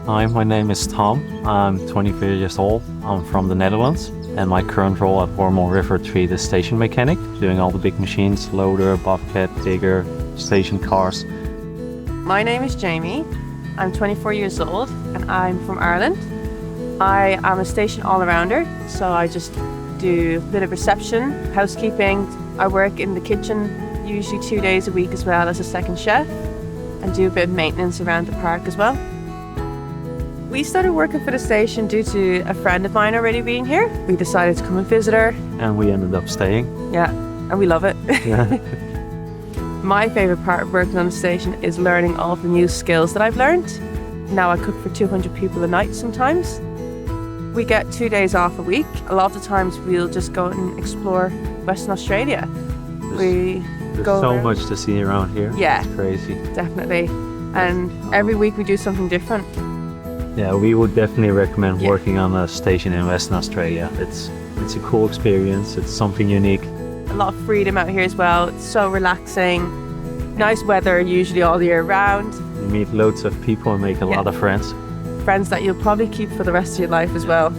Hi, my name is Tom. I'm 24 years old. I'm from the Netherlands, and my current role at Wooramel River 3 is station mechanic, doing all the big machines, loader, bobcat, digger, station cars. My name is Jamie. I'm 24 years old and I'm from Ireland. I am a station all-arounder, so I just do a bit of reception, housekeeping. I work in the kitchen usually 2 days a week as well as a second chef, and do a bit of maintenance around the park as well. We started working for the station due to a friend of mine already being here. We decided to come and visit her. And we ended up staying. Yeah, and we love it. Yeah. My favourite part of working on the station is learning all of the new skills that I've learned. Now I cook for 200 people a night sometimes. We get 2 days off a week. A lot of the times we'll just go and explore Western Australia. There's so much to see around here. Yeah. It's crazy. Definitely. And every week we do something different. Yeah, we would definitely recommend working on a station in Western Australia. It's a cool experience. It's something unique. A lot of freedom out here as well. It's so relaxing. Nice weather usually all year round. You meet loads of people and make a lot of friends. Friends that you'll probably keep for the rest of your life as well.